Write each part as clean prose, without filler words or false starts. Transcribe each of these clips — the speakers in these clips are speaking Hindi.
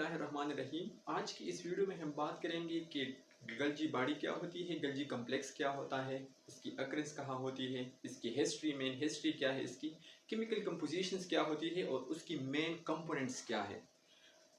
बिस्मिल्लाहिर्रहमानिर्रहीम। आज की इस वीडियो में हम बात करेंगे कि गल्जी बॉडी क्या होती है, गल्जी कम्प्लेक्स क्या होता है, इसकी अक्रेंस कहाँ होती है, इसकी हिस्ट्री, मेन हिस्ट्री क्या है, इसकी केमिकल कंपोजिशंस क्या होती है और उसकी मेन कंपोनेंट्स क्या है।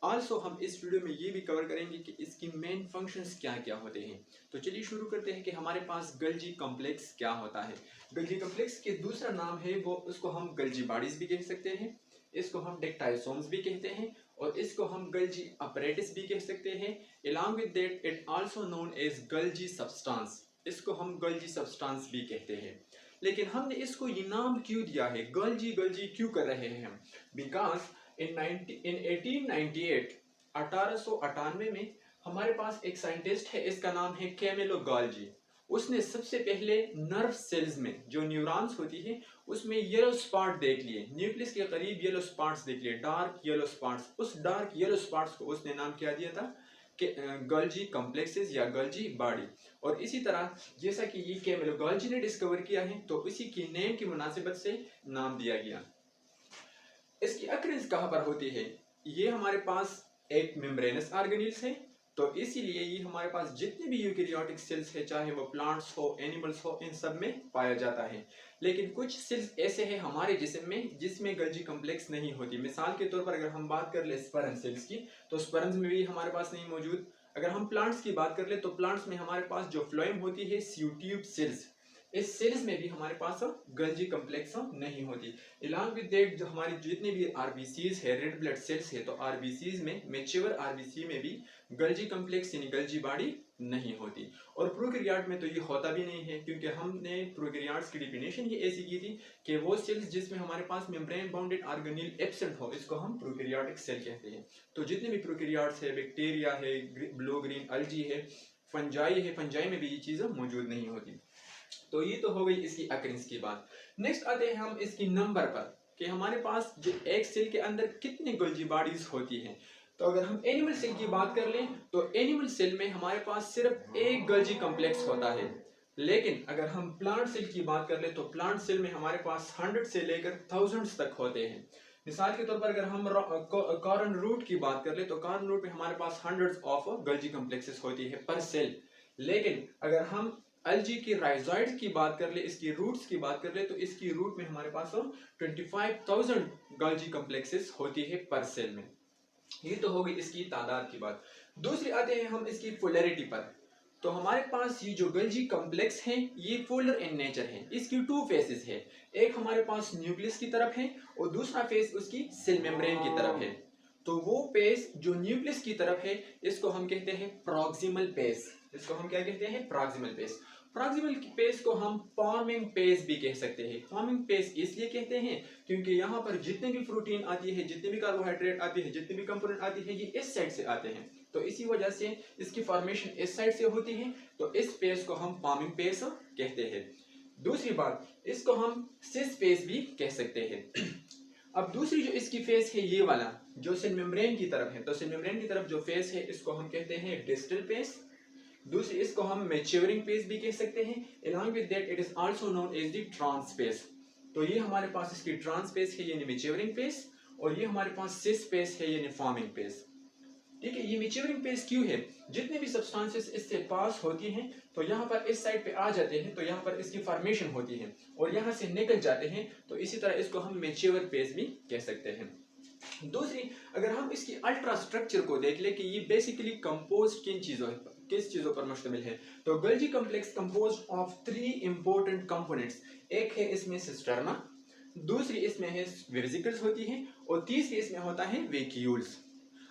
आल्सो हम इस वीडियो में ये भी कवर करेंगे कि इसकी मेन फंक्शंस क्या क्या होते हैं। तो चलिए शुरू करते हैं कि हमारे पास गल्जी कम्प्लेक्स क्या होता है। गल्जी कम्प्लेक्स के दूसरा नाम है वो, उसको हम गल्जी बॉडीज भी कह सकते हैं, इसको हम डेक्टाइसोम्स भी कहते हैं और इसको हम गल्जी अपरेटिस भी कह सकते हैं। Along with that it also known as Golgi substance, इसको हम गल्जी सब्सटेंस भी कहते हैं। लेकिन हमने इसको ये नाम क्यों दिया है, गल्जी गल्जी क्यों कर रहे हैं हम? बिकॉज इन 1898 1898 में हमारे पास एक साइंटिस्ट है, इसका नाम है कैमिलो गॉल्जी। उसने सबसे पहले नर्व सेल्स में जो न्यूरॉन्स होती है उसमें येलो स्पॉट देख लिए, न्यूक्लियस के करीब येलो स्पॉट्स देख लिए, डार्क येलो स्पॉट्स। उस डार्क येलो स्पॉट्स को उसने नाम क्या दिया था कि गल्जी कॉम्प्लेक्सेस या गल्जी बॉडी। और इसी तरह जैसा कि ये कैमिलो गॉल्जी ने डिस्कवर किया है तो इसी की नेम की मुनासिबत से नाम दिया गया। इसकी अक्रेंस कहाँ पर होती है? ये हमारे पास एक मेम्ब्रेनस ऑर्गेनेल्स है, तो इसीलिए ये हमारे पास जितने भी यूकेरियोटिक सेल्स है, चाहे वो प्लांट्स हो, एनिमल्स हो, इन सब में पाया जाता है। लेकिन कुछ सेल्स ऐसे हैं हमारे जिस्म में जिसमें गल्जी कम्प्लेक्स नहीं होती। मिसाल के तौर पर अगर हम बात कर ले स्पर्म सेल्स की, तो स्पर्म्स में भी हमारे पास नहीं मौजूद। अगर हम प्लांट्स की बात कर ले तो प्लांट्स में हमारे पास जो फ्लोएम होती है स्यूट्यूब सेल्स, इस सेल्स में भी हमारे पास गल्जी कम्प्लेक्स नहीं होती। अलॉन्ग विद दैट जो हमारी जितनी भी आरबीसीज है, रेड ब्लड सेल्स है, तो आरबीसीज में, मैच्योर आरबीसी में भी गल्जी कम्प्लेक्स यानी गल्जी बॉडी नहीं होती। और प्रोकैरियोट में तो ये होता भी नहीं है, क्योंकि हमने प्रोकैरियोट्स की डिफिनेशन ही ऐसी की थी कि वो सेल्स जिसमें हमारे पास मेम्ब्रेन बाउंडेड ऑर्गेनेल एब्सेंट हो, इसको हम प्रोकैरियोटिक सेल कहते हैं। तो जितने भी प्रोकैरियोट्स है, बैक्टीरिया है, ब्लू ग्रीन अल्जी है, फंजाई है, फंजाई में भी ये चीज़ें मौजूद नहीं होती। तो ये तो हो गई इसकी अक्रेंस की बात। नेक्स्ट आते हैं हम इसकी नंबर पर कि हमारे पास जो एक सेल के अंदर कितनी गल्जी बॉडीज होती हैं। तो अगर हम एनिमल सेल की बात कर लें तो एनिमल सेल में हमारे पास सिर्फ एक गल्जी कम्प्लेक्स होता है। लेकिन अगर हम प्लांट सेल की बात कर लें तो प्लांट सेल में हमारे पास 100 से लेकर थाउजेंड्स तक होते हैं। मिसाल के तौर पर अगर हम कॉर्न रूट की बात कर ले तो कॉर्न रूट में हमारे पास हंड्रेड्स ऑफ गल्जी कम्प्लेक्सेस होती है पर सेल। लेकिन अगर हम अल्जी की राइजोइड्स की बात कर ले, इसकी रूट्स की बात कर ले, तो इसकी रूट में हमारे पास 25,000 गल्जी कम्प्लेक्सेस होती है पर सेल में। ये तो हो गई इसकी तादाद की बात। दूसरी आते हैं हम इसकी पोलैरिटी पर। तो हमारे पास ये जो गल्जी कम्प्लेक्स हैं ये पोलर इन नेचर है। इसकी 2 फेसेस है, एक हमारे पास न्यूक्लियस की तरफ है और दूसरा फेस उसकी सेल मेम्ब्रेन की तरफ है। तो वो पेस जो न्यूक्लियस की तरफ है इसको हम कहते हैं प्रॉक्सिमल पेस। इसको हम क्या कहते हैं? Proximal pace. प्रॉक्सिमल पेस को हम फॉर्मिंग पेस भी कह सकते हैं। फॉर्मिंग पेस इसलिए कहते हैं क्योंकि यहाँ पर जितने भी प्रोटीन आती है, जितने भी कार्बोहाइड्रेट आती है, जितने भी कंपोनेंट आती है, ये इस साइड से आते हैं। तो इसी वजह से इसकी फॉर्मेशन इस साइड से होती है, तो इस पेस को हम फॉर्मिंग पेस कहते हैं। दूसरी बात, इसको हम सिस पेस भी कह सकते हैं। अब दूसरी जो इसकी फेस है ये वाला जो सेल मेम्ब्रेन की तरफ है, तो सेल मेम्ब्रेन की तरफ जो फेस है इसको हम कहते हैं डिस्टल पेस। दूसरी इसको हम मैच्योरिंग पेस भी कह सकते हैं। Along with that it is also known as the trans face. तो ये हमारे पास इसकी ट्रांस पेस है यानी मैच्योरिंग पेस, और ये हमारे पास सिस पेस है यानी फॉर्मिंग पेस। ठीक है, ये मैच्योरिंग पेस क्यों है? जितने भी सब्सटेंसेस इससे पास होती हैं तो यहाँ पर इस साइड पे आ जाते हैं, तो यहाँ पर इसकी फॉर्मेशन होती है और यहाँ से निकल जाते हैं, तो इसी तरह इसको हम मैच्योर पेस भी कह सकते हैं। दूसरी, अगर हम इसकी अल्ट्रा स्ट्रक्चर को देख ले कि ये बेसिकली कंपोज्ड किस चीजों पर मुश्तमिल है, तो गल्जी complex composed of 3 important components. एक है इसमें सिस्टर्ना, दूसरी इसमें है वेसिकल्स होती है, और तीसरी इसमें होता है वैक्यूल्स।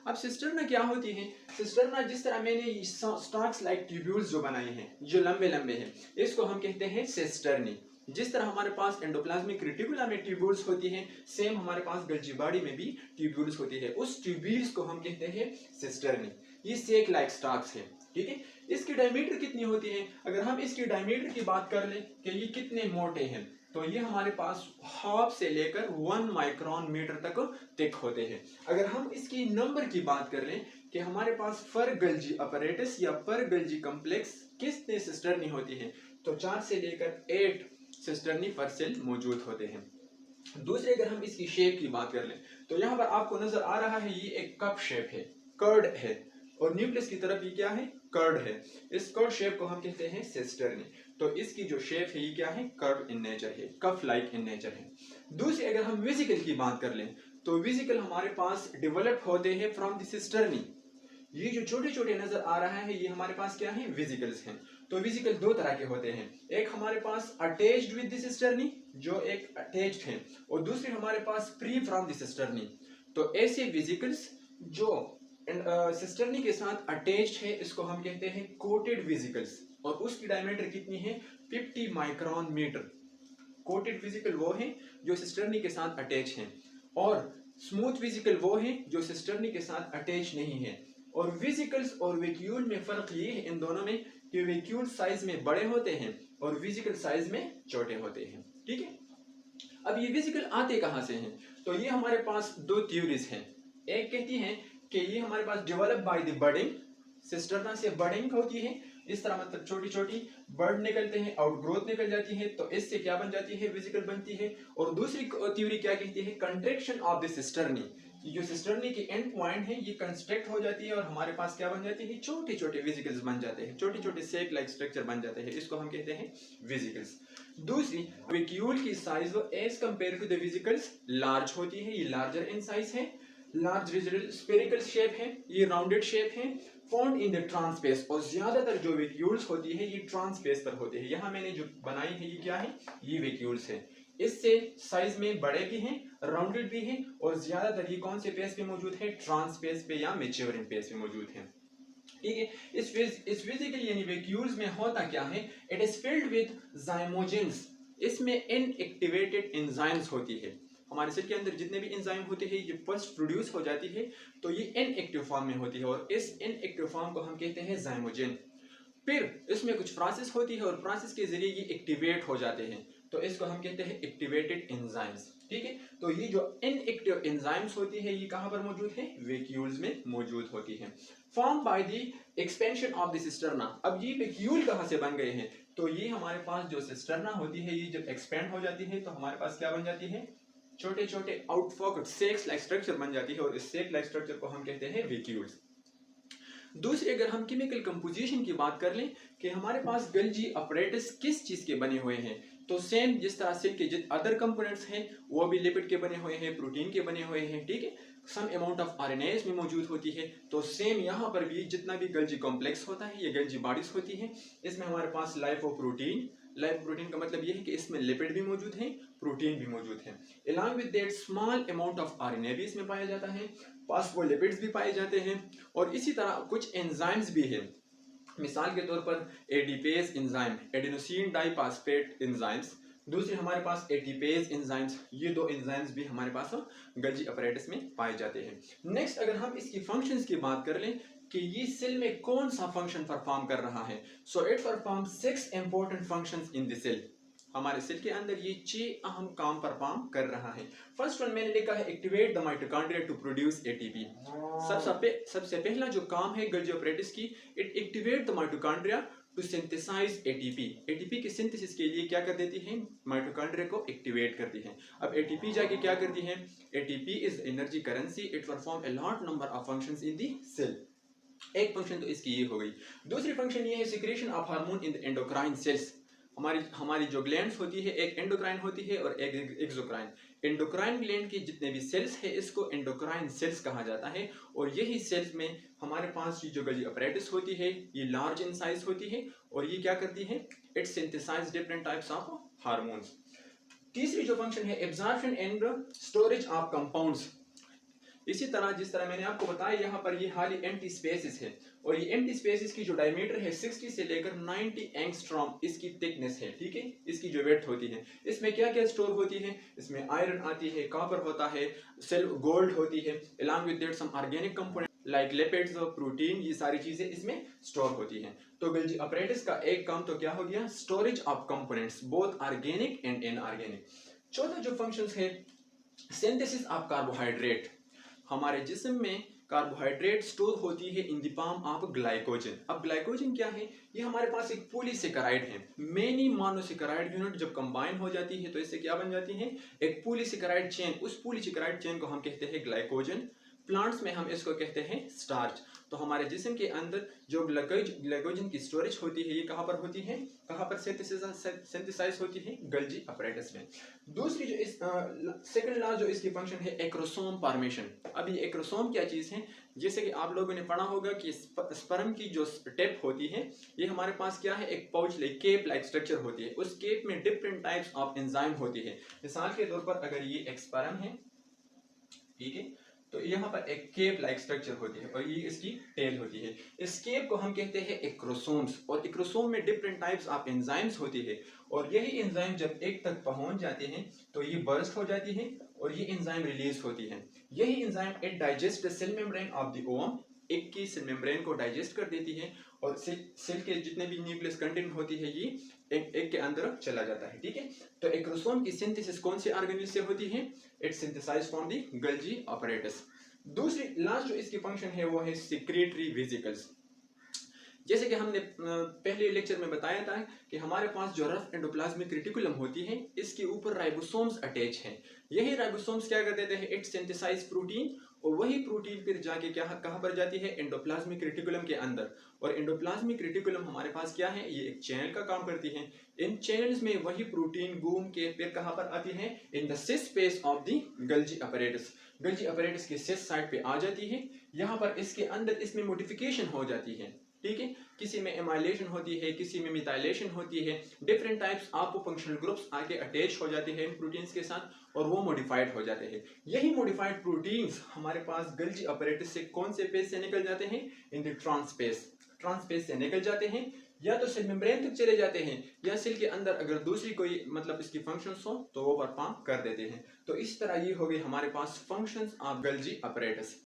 अब सिस्टर्ना क्या होती है? सिस्टर्ना जिस तरह मैंने स्टॉक्स लाइक ट्यूब्यूल्स जो बनाए हैं जो लंबे लंबे हैं, इसको हम कहते हैं सिस्टर्नी। जिस तरह हमारे पास एंडोप्लाज्मिक रेटिकुलम में ट्यूब्यूल्स होती हैं, सेम हमारे पास गल्जी बॉडी में भी ट्यूब्यूल्स होती है। उस ट्यूब्यूल्स को हम कहते हैं सिस्टर्नी। ये सेक लाइक स्टॉक्स है। ठीक है, इसकी डायमीटर कितनी होती है? अगर हम इसकी डायमीटर की बात कर लें कि ये कितने मोटे हैं, तो ये हमारे पास हाफ से लेकर 1 माइक्रोन मीटर तक थिक होते हैं। अगर हम इसकी नंबर की बात कर लें कि हमारे पास पर गल्जी अपरेटस या पर गल्जी कम्प्लेक्स कितने सिस्टर्नी होती हैं, तो 4 से लेकर 8 सिस्टर्नी पर सेल मौजूद होते हैं। दूसरे, अगर हम इसकी शेप की बात कर लें तो यहाँ पर आपको नजर आ रहा है ये एक कप शेप है। कर्ड है और न्यूक्लियस की तरफ ये क्या है, कर्ड है। इस कर्ड शेप को हम कहते हैं सिस्टर्नी। तो इसकी जो शेप है ये क्या है, कर्व इन नेचर है, कफ लाइक इन नेचर है। दूसरी अगर हम वेसिकल की बात कर लें तो वेसिकल हमारे पास डेवलप होते हैं फ्रॉम द सिस्टर्नी। ये जो छोटे छोटे नजर आ रहा है ये हमारे पास क्या है, वेसिकल्स हैं। तो वेसिकल दो तरह के होते हैं, एक हमारे पास अटैच्ड विद द सिस्टर्नी जो एक अटैच्ड है, और दूसरे हमारे पास फ्री फ्रॉम द सिस्टर्नी। तो ऐसे वेसिकल्स जो सिस्टर्नी के साथ अटैच्ड है इसको हम कहते हैं कोटेड वेसिकल्स, और उसकी डायमीटर कितनी है, 50 माइक्रोन मीटर। कोटेड वेसिकल वो है जो सिस्टर्नी के साथ अटैच है, और स्मूथ वेसिकल वो है जो सिस्टर्नी के साथ अटैच नहीं है। और वेसिकल्स और वैक्यूल में फर्क ये है इन दोनों में कि वैक्यूल साइज में बड़े होते हैं और वेसिकल साइज में छोटे होते हैं। ठीक है, अब ये वेसिकल आते कहां से हैं, तो ये हमारे पास दो थ्योरीज हैं। एक कहती है कि ये हमारे पास develop by the budding, cisterna से बडिंग होती है, इस तरह मतलब छोटी छोटी बर्ड निकलते हैं, आउटग्रोथ निकल जाती है, तो इससे क्या बन जाती है, वेसिकल बनती है। और दूसरी थ्योरी क्या कहती है, कंट्रैक्शन ऑफ द सिस्टर्नी, जो सिस्टर्नी की एंड पॉइंट है ये कंस्ट्रक्ट हो जाती है और हमारे पास क्या बन जाती है, छोटे छोटे वेसिकल्स बन जाते हैं, छोटे छोटे सेक लाइक स्ट्रक्चर बन जाते हैं, इसको हम कहते हैं वेसिकल्स। दूसरी, वैक्यूल की साइज वो as compare to the vesicles large होती है, ये लार्जर इन साइज है, लार्ज स्फेरिकल शेप है, ये राउंडेड शेप है, फाउंड इन द ट्रांसपेस, और ज्यादातर जो वैक्यूल्स होती है ये ट्रांसपेस पर होती है। यहाँ मैंने जो बनाई है ये क्या है, ये वैक्यूल्स है, इससे साइज में बड़े भी हैं, राउंडेड भी हैं, और ज्यादातर ये कौन से पेस पे मौजूद है, ट्रांसपेस पे या मैच्योरिंग पेस पे मौजूद है। ठीक है, इस वेसिकल यानी वैक्यूल्स में होता क्या है, इट इज फिल्ड विद ज़ाइमोजेंस, इसमें इनएक्टिवेटेड एंजाइम्स होती है। हमारे सेल के अंदर जितने भी एंजाइम होते हैं ये फर्स्ट प्रोड्यूस हो जाती है तो ये इनएक्टिव फॉर्म में होती है, और इस इनएक्टिव फॉर्म को हम कहते हैं ज़ाइमोजेन। फिर इसमें कुछ प्रोसेस होती है और प्रोसेस के जरिए ये एक्टिवेट हो जाते हैं, तो इसको हम कहते हैं एक्टिवेटेड एंजाइम्स। ठीक है, तो ये जो इनएक्टिव एंजाइम्स होती है ये कहां पर मौजूद है, वैक्यूल्स में मौजूद होती है, form by the expansion of the cisterna. अब ये वैक्यूल कहां से बन गए हैं, तो ये हमारे पास जो सिस्टर्ना होती है ये जब एक्सपेंड हो जाती है तो हमारे पास क्या बन जाती है, छोटे छोटे आउटफॉकेट सेक्स लाइक स्ट्रक्चर बन जाती है, और इस सेक लाइक स्ट्रक्चर को हम कहते हैं वैक्यूल्स। दूसरी, अगर हम केमिकल कंपोजिशन की बात कर लें कि हमारे पास गल्जी अपरेटस किस चीज के बने हुए हैं, तो सेम जिस तरह से कि जित अदर कंपोनेंट्स हैं वो भी लिपिड के बने हुए हैं, प्रोटीन के बने हुए हैं। ठीक है, सम अमाउंट ऑफ आरएनए में मौजूद होती है, तो सेम यहाँ पर भी जितना भी गल्जी कॉम्प्लेक्स होता है ये गल्जी बॉडीज होती हैं। इसमें हमारे पास लाइपोप्रोटीन, लाइपोप्रोटीन का मतलब ये है कि इसमें लिपिड भी मौजूद हैं, प्रोटीन भी मौजूद हैं, along with that small amount of RNA भी इसमें पाया जाता है, फॉस्फोलिपिड्स भी पाए जाते हैं, और इसी तरह कुछ एंजाइम्स भी हैं। मिसाल के तौर पर एडीपेज एंजाइम, एडेनोसिन डाइफॉस्फेट एंजाइम्स, दूसरे हमारे पास एटीपेज एंजाइम्स, ये दो एंजाइम्स भी हमारे पास गल्जी अपरेटस में पाए जाते हैं। नेक्स्ट, अगर हम इसकी फंक्शंस की बात कर लें कि ये सेल में कौन सा फंक्शन परफॉर्म कर रहा है, so it perform 6 important functions in the cell. हमारे सेल के अंदर ये 6 अहम काम परफॉर्म कर रहा है। फर्स्ट वन मैंने लिखा है activate the mitochondria to produce ATP. सबसे पहला जो काम है गल्जी अपरेटस की, it activate the mitochondria to synthesize ATP. ATP के सिंथेसिस के लिए क्या कर देती है, माइटोकॉन्ड्रिया को एक्टिवेट करती है। अब एटीपी जाके क्या करती है, ATP is energy currency, it perform a lot number of functions in the cell. एक फंक्शन तो इसकी ये हो गई। दूसरी फंक्शन ये है secretion of hormone in the endocrine cells. हमारी जो ग्लैंड्स होती है, एक एंडोक्राइन होती है और एक एक्सोक्राइन। एंडोक्राइन ग्लैंड की जितने भी सेल्स है इसको एंडोक्राइन सेल्स कहा जाता है, और यही सेल्स में हमारे पास जो गल्जी अपरेटस होती है ये लार्ज इन साइज होती है, और ये क्या करती है, it synthesize different types of hormones. तीसरी जो फंक्शन है absorption and storage of compounds. इसी तरह जिस तरह मैंने आपको बताया यहाँ पर ये हाली एम्प्टी स्पेसेस है, और ये एम्प्टी स्पेसेस की जो डायमीटर है 60 से लेकर 90 एंगस्ट्रॉम इसकी थिकनेस है। ठीक है, इसकी जो वेट होती है, इसमें क्या क्या स्टोर होती है, इसमें आयरन आती है, कॉपर होता है, सेल गोल्ड होती है, along with that some organic component like lipids और प्रोटीन, ये सारी चीजें इसमें स्टोर होती हैं। तो गल्जी अपरेटस का एक काम तो क्या हो गया, storage of components both organic and inorganic. चौथा जो फंक्शंस है सिंथेसिस ऑफ कार्बोहाइड्रेट। हमारे जिस्म में कार्बोहाइड्रेट स्टोर होती है in the form of glycogen. अब ग्लाइकोजन क्या है, ये हमारे पास एक पॉलीसेकेराइड है। मेनी मोनोसेकेराइड यूनिट जब कंबाइन हो जाती है तो इससे क्या बन जाती है, एक पॉलीसेकेराइड चेन। उस पॉलीसेकेराइड चेन को हम कहते हैं ग्लाइकोजन। प्लांट्स में हम इसको कहते हैं स्टार्च। तो हमारे जिस्म के अंदर जो ग्लाइकोजन की स्टोरेज होती है ये कहाँ पर होती है, कहाँ पर सिंथेसाइज होती है, गल्जी अपरेटस में। दूसरी जो इस सेकंड लास्ट जो इसकी फंक्शन है एक्रोसोम फॉर्मेशन। अब ये एक्रोसोम क्या चीज़ है, जैसे कि आप लोगों ने पढ़ा होगा कि स्पर्म की जो टिप होती है ये हमारे पास क्या है, एक pouch like cape like structure होती है। उस केप में डिफरेंट टाइप्स ऑफ एंजाइम होती है। मिसाल के तौर पर अगर ये एक स्पर्म है, ठीक है, तो यहाँ पर एक केप लाइक स्ट्रक्चर होती है और ये इसकी टेल होती है। इस केप को हम कहते हैं एक्रोसोम्स, और एक्रोसोम में डिफरेंट टाइप्स ऑफ एंजाइम्स होती है। और यही एंजाइम जब एक तक पहुंच जाते हैं तो ये बर्स्ट हो जाती है और ये एंजाइम रिलीज होती है। यही enzyme it digest the cell membrane of the ovum, एक की सेल मेम्ब्रेन को डाइजेस्ट कर देती है और सेल के जितने भी न्यूक्लियस कंटेंट होती है ये एक के अंदर चला जाता है, ठीक है। तो एक्रोसोम की सिंथेसिस कौन से ऑर्गेनेल से होती है, it synthesize from the Golgi apparatus. दूसरी लास्ट जो इसकी फंक्शन है वो है सिक्रेटरी वेसिकल्स। जैसे कि हमने पहले लेक्चर में बताया था कि हमारे पास जो रफ एंडोप्लाज्मिक रेटिकुलम होती है इसके ऊपर राइबोसोम्स अटैच हैं। यही राइबोसोम्स क्या कर देते हैं, इट सिंथेसाइज प्रोटीन, और वही प्रोटीन फिर जाके क्या कहाँ पर जाती है, एंडोप्लाज्मिक रेटिकुलम के अंदर। और एंडोप्लाज्मिक रेटिकुलम हमारे पास क्या है, ये एक चैनल का काम करती है। इन चैनल्स में वही प्रोटीन घूम के फिर कहाँ पर आती है, in the cis space of the Golgi apparatus. गल्जी apparatus के सिस साइड पे आ जाती है। यहाँ पर इसके अंदर इसमें मोडिफिकेशन हो जाती है, ठीक है। किसी में एमाइलेशन होती है, किसी में मिथाइलेशन होती है। डिफरेंट टाइप्स आपको फंक्शनल ग्रुप्स आके अटैच हो जाते हैं इन प्रोटीन्स के साथ और वो मॉडिफाइड हो जाते हैं। यही मॉडिफाइड प्रोटीन्स हमारे पास गल्जी अपरेटस से कौन से पेज से निकल जाते हैं, इन द ट्रांसपेस से निकल जाते हैं, या तो सेल मेम्ब्रेन तक चले जाते हैं या सेल के अंदर अगर दूसरी कोई मतलब इसकी फंक्शंस हो तो वो परफॉर्म कर देते हैं। तो इस तरह ये हो गई हमारे पास फंक्शंस ऑफ गल्जी अपरेटस।